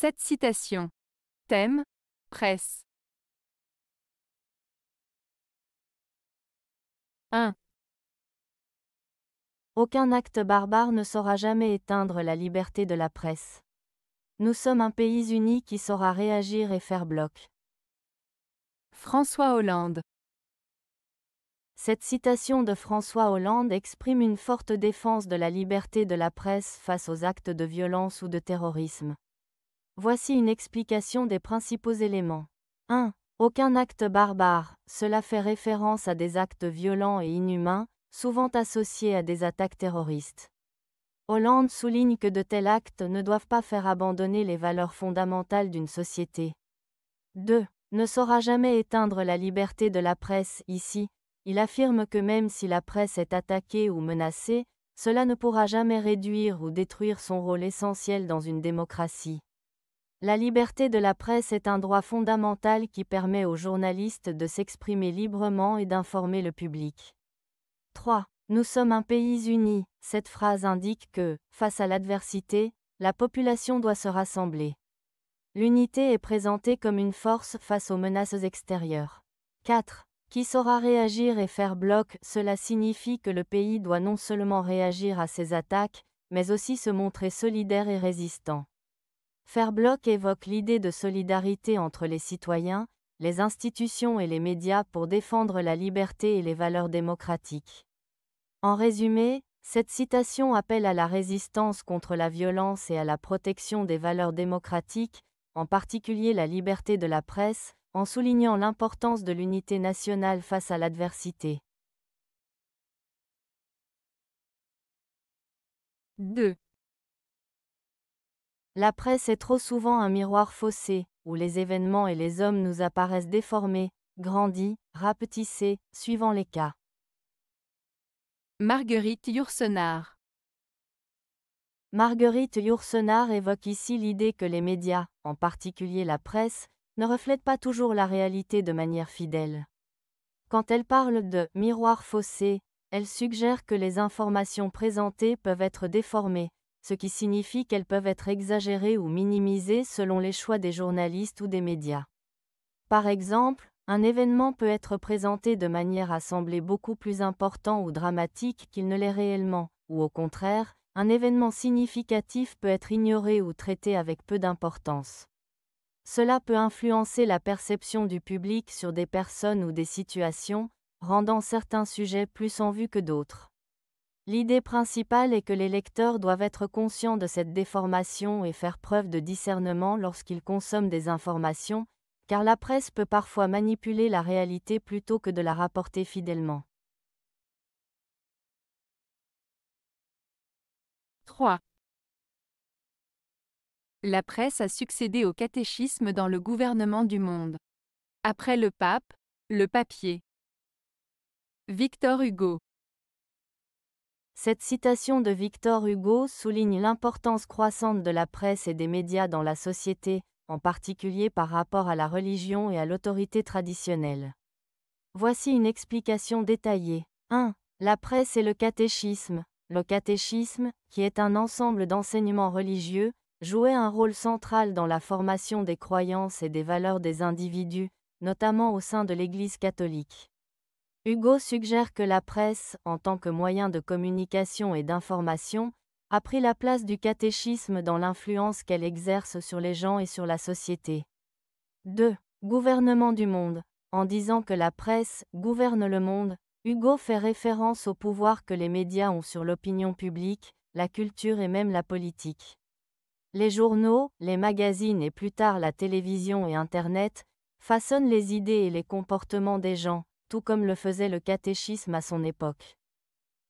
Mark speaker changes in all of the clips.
Speaker 1: 7 citations. Thème: presse. 1.
Speaker 2: Aucun acte barbare ne saura jamais éteindre la liberté de la presse. Nous sommes un pays uni qui saura réagir et faire bloc.
Speaker 1: François Hollande.
Speaker 2: Cette citation de François Hollande exprime une forte défense de la liberté de la presse face aux actes de violence ou de terrorisme. Voici une explication des principaux éléments. 1. Aucun acte barbare, cela fait référence à des actes violents et inhumains, souvent associés à des attaques terroristes. Hollande souligne que de tels actes ne doivent pas faire abandonner les valeurs fondamentales d'une société. 2. Ne saura jamais éteindre la liberté de la presse. Ici, il affirme que même si la presse est attaquée ou menacée, cela ne pourra jamais réduire ou détruire son rôle essentiel dans une démocratie. La liberté de la presse est un droit fondamental qui permet aux journalistes de s'exprimer librement et d'informer le public. 3. Nous sommes un pays uni. Cette phrase indique que, face à l'adversité, la population doit se rassembler. L'unité est présentée comme une force face aux menaces extérieures. 4. Qui saura réagir et faire bloc, cela signifie que le pays doit non seulement réagir à ces attaques, mais aussi se montrer solidaire et résistant. Faire bloc évoque l'idée de solidarité entre les citoyens, les institutions et les médias pour défendre la liberté et les valeurs démocratiques. En résumé, cette citation appelle à la résistance contre la violence et à la protection des valeurs démocratiques, en particulier la liberté de la presse, en soulignant l'importance de l'unité nationale face à l'adversité.
Speaker 1: 2.
Speaker 2: La presse est trop souvent un miroir faussé, où les événements et les hommes nous apparaissent déformés, grandis, rapetissés, suivant les cas.
Speaker 1: Marguerite Yourcenar.
Speaker 2: Marguerite Yourcenar évoque ici l'idée que les médias, en particulier la presse, ne reflètent pas toujours la réalité de manière fidèle. Quand elle parle de « miroir faussé », elle suggère que les informations présentées peuvent être déformées, ce qui signifie qu'elles peuvent être exagérées ou minimisées selon les choix des journalistes ou des médias. Par exemple, un événement peut être présenté de manière à sembler beaucoup plus important ou dramatique qu'il ne l'est réellement, ou au contraire, un événement significatif peut être ignoré ou traité avec peu d'importance. Cela peut influencer la perception du public sur des personnes ou des situations, rendant certains sujets plus en vue que d'autres. L'idée principale est que les lecteurs doivent être conscients de cette déformation et faire preuve de discernement lorsqu'ils consomment des informations, car la presse peut parfois manipuler la réalité plutôt que de la rapporter fidèlement.
Speaker 1: 3. La presse a succédé au catéchisme dans le gouvernement du monde. Après le pape, le papier. Victor Hugo.
Speaker 2: Cette citation de Victor Hugo souligne l'importance croissante de la presse et des médias dans la société, en particulier par rapport à la religion et à l'autorité traditionnelle. Voici une explication détaillée. 1. La presse et le catéchisme. Le catéchisme, qui est un ensemble d'enseignements religieux, jouait un rôle central dans la formation des croyances et des valeurs des individus, notamment au sein de l'Église catholique. Hugo suggère que la presse, en tant que moyen de communication et d'information, a pris la place du catéchisme dans l'influence qu'elle exerce sur les gens et sur la société. 2. Gouvernement du monde. En disant que la presse gouverne le monde, Hugo fait référence au pouvoir que les médias ont sur l'opinion publique, la culture et même la politique. Les journaux, les magazines et plus tard la télévision et Internet façonnent les idées et les comportements des gens, tout comme le faisait le catéchisme à son époque.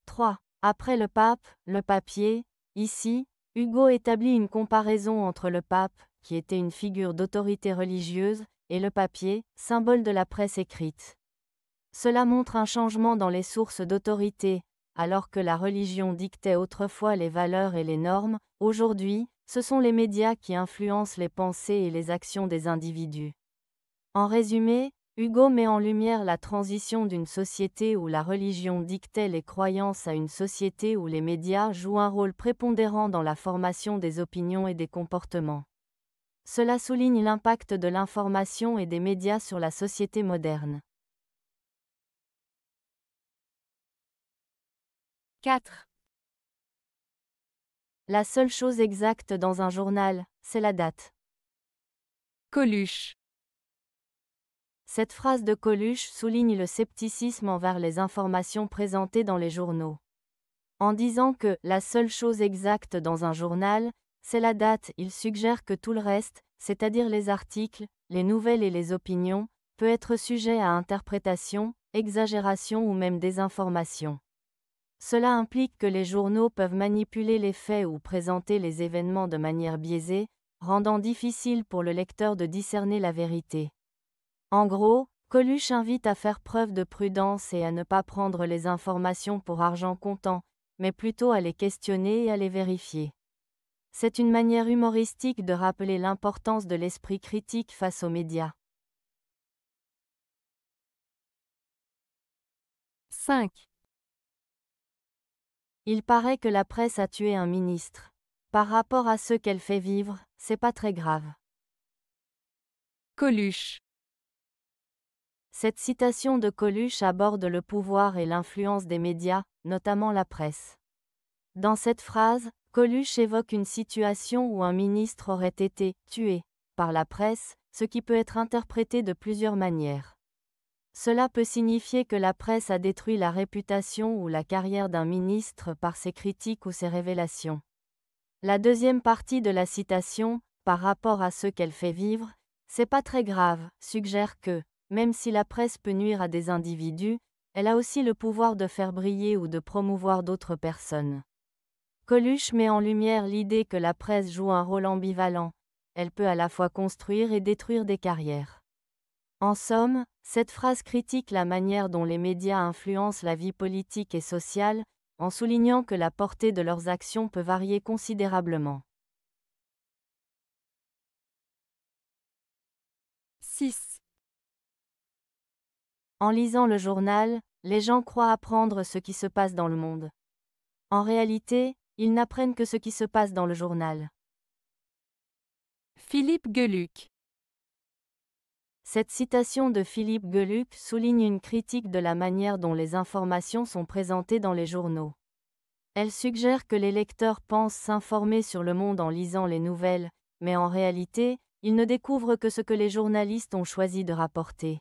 Speaker 2: 3. Après le pape, le papier. Ici, Hugo établit une comparaison entre le pape, qui était une figure d'autorité religieuse, et le papier, symbole de la presse écrite. Cela montre un changement dans les sources d'autorité. Alors que la religion dictait autrefois les valeurs et les normes, aujourd'hui, ce sont les médias qui influencent les pensées et les actions des individus. En résumé, Hugo met en lumière la transition d'une société où la religion dictait les croyances à une société où les médias jouent un rôle prépondérant dans la formation des opinions et des comportements. Cela souligne l'impact de l'information et des médias sur la société moderne.
Speaker 1: 4.
Speaker 2: La seule chose exacte dans un journal, c'est la date.
Speaker 1: Coluche.
Speaker 2: Cette phrase de Coluche souligne le scepticisme envers les informations présentées dans les journaux. En disant que « la seule chose exacte dans un journal, c'est la date », il suggère que tout le reste, c'est-à-dire les articles, les nouvelles et les opinions, peut être sujet à interprétation, exagération ou même désinformation. Cela implique que les journaux peuvent manipuler les faits ou présenter les événements de manière biaisée, rendant difficile pour le lecteur de discerner la vérité. En gros, Coluche invite à faire preuve de prudence et à ne pas prendre les informations pour argent comptant, mais plutôt à les questionner et à les vérifier. C'est une manière humoristique de rappeler l'importance de l'esprit critique face aux médias.
Speaker 1: 5.
Speaker 2: Il paraît que la presse a tué un ministre. Par rapport à ce qu'elle fait vivre, c'est pas très grave.
Speaker 1: Coluche.
Speaker 2: Cette citation de Coluche aborde le pouvoir et l'influence des médias, notamment la presse. Dans cette phrase, Coluche évoque une situation où un ministre aurait été « tué » par la presse, ce qui peut être interprété de plusieurs manières. Cela peut signifier que la presse a détruit la réputation ou la carrière d'un ministre par ses critiques ou ses révélations. La deuxième partie de la citation, par rapport à ce qu'elle fait vivre, c'est pas très grave, suggère que, même si la presse peut nuire à des individus, elle a aussi le pouvoir de faire briller ou de promouvoir d'autres personnes. Coluche met en lumière l'idée que la presse joue un rôle ambivalent, elle peut à la fois construire et détruire des carrières. En somme, cette phrase critique la manière dont les médias influencent la vie politique et sociale, en soulignant que la portée de leurs actions peut varier considérablement.
Speaker 1: 6.
Speaker 2: En lisant le journal, les gens croient apprendre ce qui se passe dans le monde. En réalité, ils n'apprennent que ce qui se passe dans le journal.
Speaker 1: Philippe Geluck.
Speaker 2: Cette citation de Philippe Geluck souligne une critique de la manière dont les informations sont présentées dans les journaux. Elle suggère que les lecteurs pensent s'informer sur le monde en lisant les nouvelles, mais en réalité, ils ne découvrent que ce que les journalistes ont choisi de rapporter.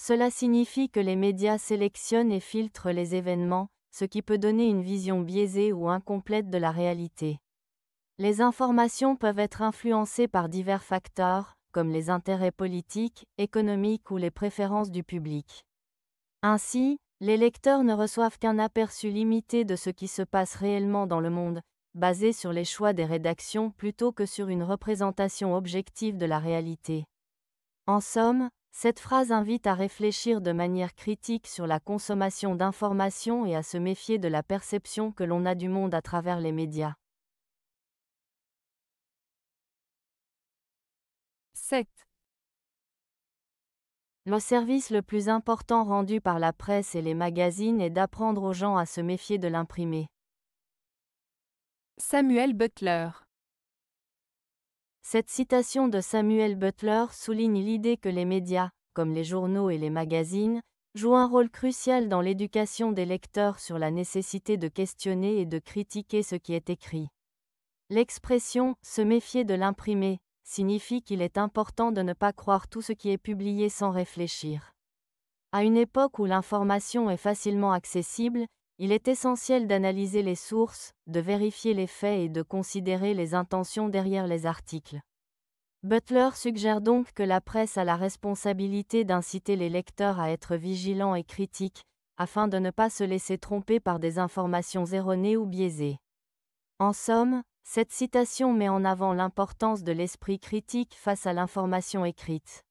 Speaker 2: Cela signifie que les médias sélectionnent et filtrent les événements, ce qui peut donner une vision biaisée ou incomplète de la réalité. Les informations peuvent être influencées par divers facteurs, comme les intérêts politiques, économiques ou les préférences du public. Ainsi, les lecteurs ne reçoivent qu'un aperçu limité de ce qui se passe réellement dans le monde, basé sur les choix des rédactions plutôt que sur une représentation objective de la réalité. En somme, cette phrase invite à réfléchir de manière critique sur la consommation d'informations et à se méfier de la perception que l'on a du monde à travers les médias.
Speaker 1: 7.
Speaker 2: Le service le plus important rendu par la presse et les magazines est d'apprendre aux gens à se méfier de l'imprimé.
Speaker 1: Samuel Butler.
Speaker 2: Cette citation de Samuel Butler souligne l'idée que les médias, comme les journaux et les magazines, jouent un rôle crucial dans l'éducation des lecteurs sur la nécessité de questionner et de critiquer ce qui est écrit. L'expression « se méfier de l'imprimé » signifie qu'il est important de ne pas croire tout ce qui est publié sans réfléchir. À une époque où l'information est facilement accessible, il est essentiel d'analyser les sources, de vérifier les faits et de considérer les intentions derrière les articles. Butler suggère donc que la presse a la responsabilité d'inciter les lecteurs à être vigilants et critiques, afin de ne pas se laisser tromper par des informations erronées ou biaisées. En somme, cette citation met en avant l'importance de l'esprit critique face à l'information écrite.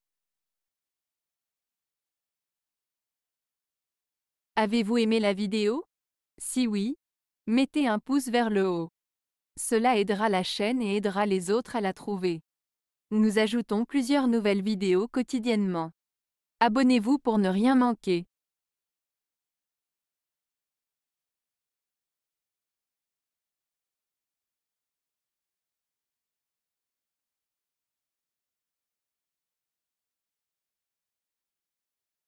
Speaker 1: Avez-vous aimé la vidéo? Si oui, mettez un pouce vers le haut. Cela aidera la chaîne et aidera les autres à la trouver. Nous ajoutons plusieurs nouvelles vidéos quotidiennement. Abonnez-vous pour ne rien manquer.